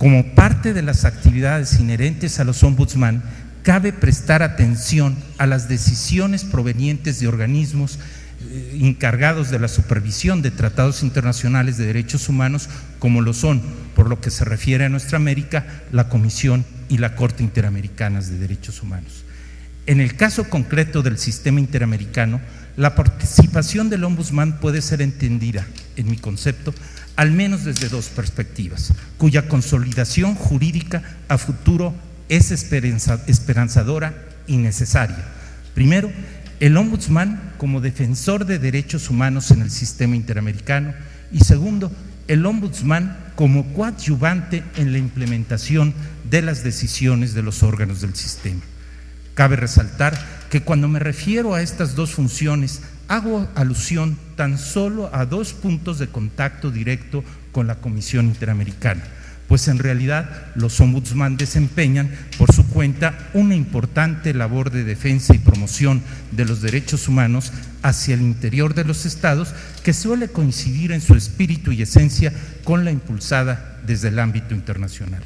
Como parte de las actividades inherentes a los ombudsman, cabe prestar atención a las decisiones provenientes de organismos encargados de la supervisión de tratados internacionales de derechos humanos, como lo son, por lo que se refiere a nuestra América, la Comisión y la Corte Interamericanas de Derechos Humanos. En el caso concreto del sistema interamericano, la participación del ombudsman puede ser entendida, en mi concepto, al menos desde dos perspectivas, cuya consolidación jurídica a futuro es esperanzadora y necesaria. Primero, el ombudsman como defensor de derechos humanos en el sistema interamericano, y segundo, el ombudsman como coadyuvante en la implementación de las decisiones de los órganos del sistema. Cabe resaltar que cuando me refiero a estas dos funciones, hago alusión tan solo a dos puntos de contacto directo con la Comisión Interamericana, pues en realidad los ombudsman desempeñan por su cuenta una importante labor de defensa y promoción de los derechos humanos hacia el interior de los estados, que suele coincidir en su espíritu y esencia con la impulsada desde el ámbito internacional.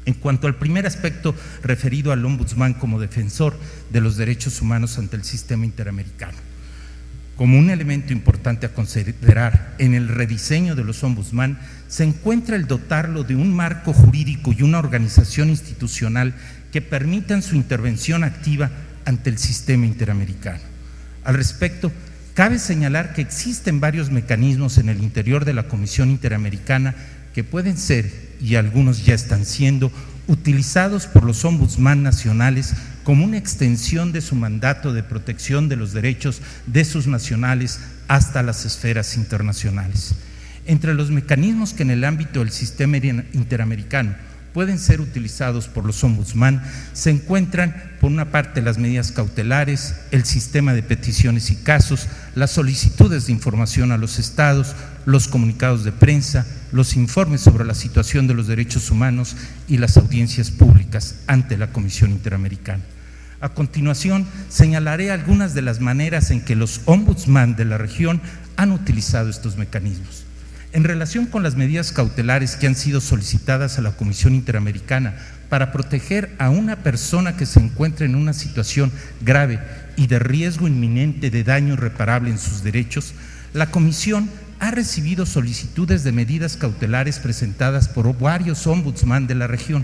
En cuanto al primer aspecto referido al ombudsman como defensor de los derechos humanos ante el sistema interamericano, como un elemento importante a considerar en el rediseño de los ombudsman se encuentra el dotarlo de un marco jurídico y una organización institucional que permitan su intervención activa ante el sistema interamericano. Al respecto, cabe señalar que existen varios mecanismos en el interior de la Comisión Interamericana que pueden ser, y algunos ya están siendo, utilizados por los ombudsman nacionales como una extensión de su mandato de protección de los derechos de sus nacionales hasta las esferas internacionales. Entre los mecanismos que en el ámbito del sistema interamericano pueden ser utilizados por los ombudsman se encuentran, por una parte, las medidas cautelares, el sistema de peticiones y casos, las solicitudes de información a los estados, los comunicados de prensa, los informes sobre la situación de los derechos humanos y las audiencias públicas ante la Comisión Interamericana. A continuación, señalaré algunas de las maneras en que los ombudsman de la región han utilizado estos mecanismos. En relación con las medidas cautelares que han sido solicitadas a la Comisión Interamericana para proteger a una persona que se encuentra en una situación grave y de riesgo inminente de daño irreparable en sus derechos, la Comisión ha recibido solicitudes de medidas cautelares presentadas por varios ombudsman de la región.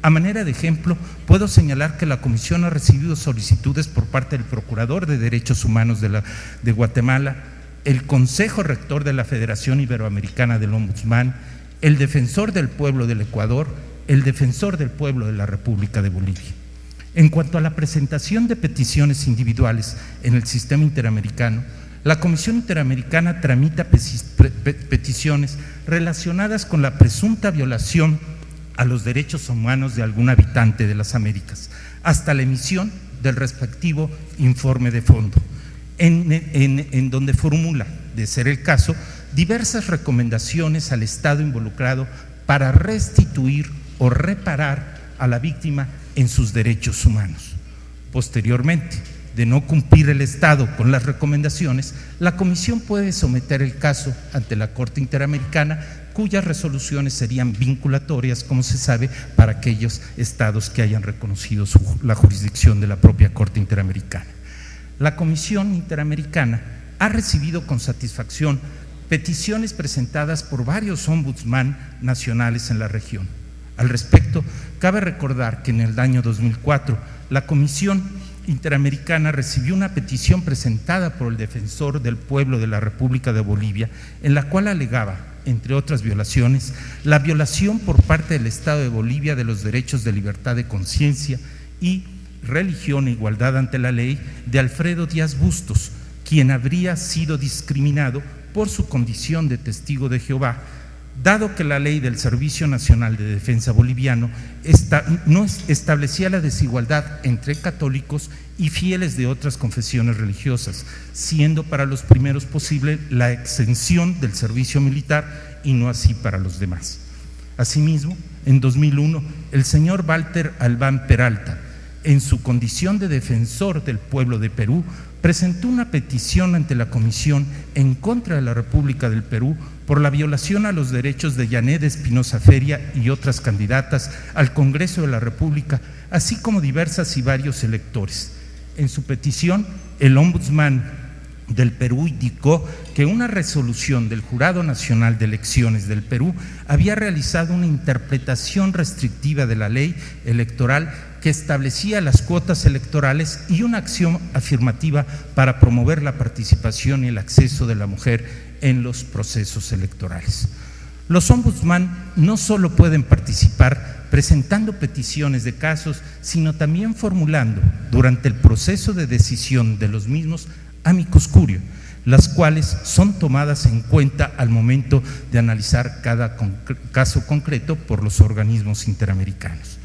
A manera de ejemplo, puedo señalar que la Comisión ha recibido solicitudes por parte del Procurador de Derechos Humanos de Guatemala, el Consejo Rector de la Federación Iberoamericana del Ombudsman, el Defensor del Pueblo del Ecuador, el Defensor del Pueblo de la República de Bolivia. En cuanto a la presentación de peticiones individuales en el sistema interamericano, la Comisión Interamericana tramita peticiones relacionadas con la presunta violación a los derechos humanos de algún habitante de las Américas, hasta la emisión del respectivo informe de fondo, en donde formula, de ser el caso, diversas recomendaciones al Estado involucrado para restituir o reparar a la víctima en sus derechos humanos. Posteriormente, de no cumplir el Estado con las recomendaciones, la Comisión puede someter el caso ante la Corte Interamericana, cuyas resoluciones serían vinculatorias, como se sabe, para aquellos estados que hayan reconocido la jurisdicción de la propia Corte Interamericana. La Comisión Interamericana ha recibido con satisfacción peticiones presentadas por varios ombudsman nacionales en la región. Al respecto, cabe recordar que en el año 2004 la Comisión Interamericana recibió una petición presentada por el Defensor del Pueblo de la República de Bolivia, en la cual alegaba, entre otras violaciones, la violación por parte del Estado de Bolivia de los derechos de libertad de conciencia y religión e igualdad ante la ley de Alfredo Díaz Bustos, quien habría sido discriminado por su condición de testigo de Jehová, dado que la ley del Servicio Nacional de Defensa boliviano no establecía la desigualdad entre católicos y fieles de otras confesiones religiosas, siendo para los primeros posible la exención del servicio militar y no así para los demás. Asimismo, en 2001, el señor Walter Albán Peralta, en su condición de defensor del pueblo de Perú, presentó una petición ante la Comisión en contra de la República del Perú por la violación a los derechos de Yanet Espinosa Feria y otras candidatas al Congreso de la República, así como diversas y varios electores. En su petición, el ombudsman del Perú indicó que una resolución del Jurado Nacional de Elecciones del Perú había realizado una interpretación restrictiva de la ley electoral que establecía las cuotas electorales y una acción afirmativa para promover la participación y el acceso de la mujer en los procesos electorales. Los ombudsman no solo pueden participar presentando peticiones de casos, sino también formulando durante el proceso de decisión de los mismos amicus curiae, las cuales son tomadas en cuenta al momento de analizar cada caso concreto por los organismos interamericanos.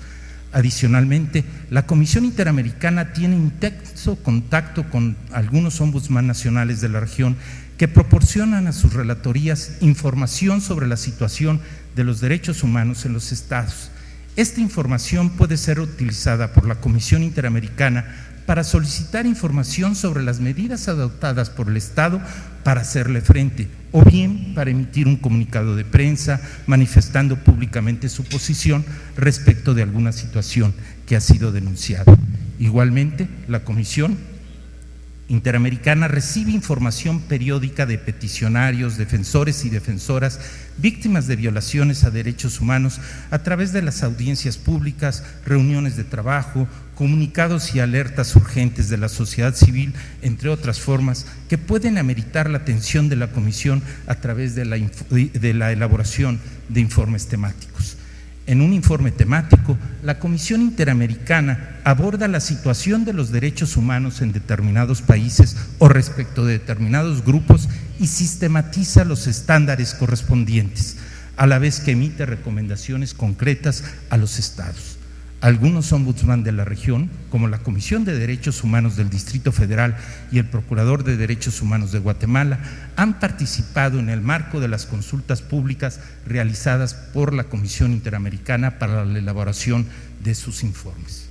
Adicionalmente, la Comisión Interamericana tiene intenso contacto con algunos ombudsman nacionales de la región que proporcionan a sus relatorías información sobre la situación de los derechos humanos en los estados. Esta información puede ser utilizada por la Comisión Interamericana para solicitar información sobre las medidas adoptadas por el Estado para hacerle frente, o bien para emitir un comunicado de prensa manifestando públicamente su posición respecto de alguna situación que ha sido denunciada. Igualmente, la Comisión Interamericana recibe información periódica de peticionarios, defensores y defensoras víctimas de violaciones a derechos humanos a través de las audiencias públicas, reuniones de trabajo, comunicados y alertas urgentes de la sociedad civil, entre otras formas, que pueden ameritar la atención de la Comisión a través de la elaboración de informes temáticos. En un informe temático, la Comisión Interamericana aborda la situación de los derechos humanos en determinados países o respecto de determinados grupos y sistematiza los estándares correspondientes, a la vez que emite recomendaciones concretas a los estados. Algunos ombudsman de la región, como la Comisión de Derechos Humanos del Distrito Federal y el Procurador de Derechos Humanos de Guatemala, han participado en el marco de las consultas públicas realizadas por la Comisión Interamericana para la elaboración de sus informes.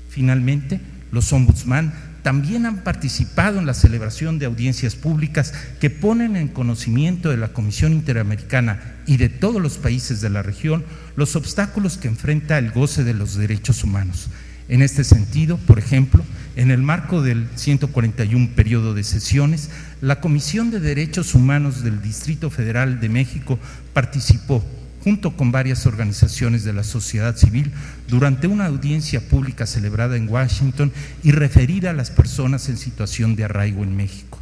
Finalmente, los ombudsman también han participado en la celebración de audiencias públicas que ponen en conocimiento de la Comisión Interamericana y de todos los países de la región los obstáculos que enfrenta el goce de los derechos humanos. En este sentido, por ejemplo, en el marco del 141 periodo de sesiones, la Comisión de Derechos Humanos del Distrito Federal de México participó junto con varias organizaciones de la sociedad civil, durante una audiencia pública celebrada en Washington y referida a las personas en situación de arraigo en México.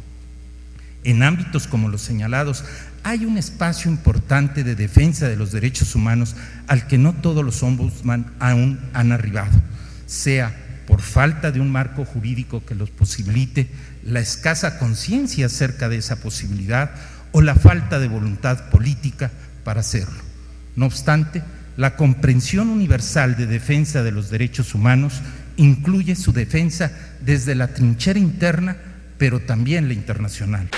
En ámbitos como los señalados, hay un espacio importante de defensa de los derechos humanos al que no todos los ombudsman aún han arribado, sea por falta de un marco jurídico que los posibilite, la escasa conciencia acerca de esa posibilidad o la falta de voluntad política para hacerlo. No obstante, la comprensión universal de defensa de los derechos humanos incluye su defensa desde la trinchera interna, pero también la internacional.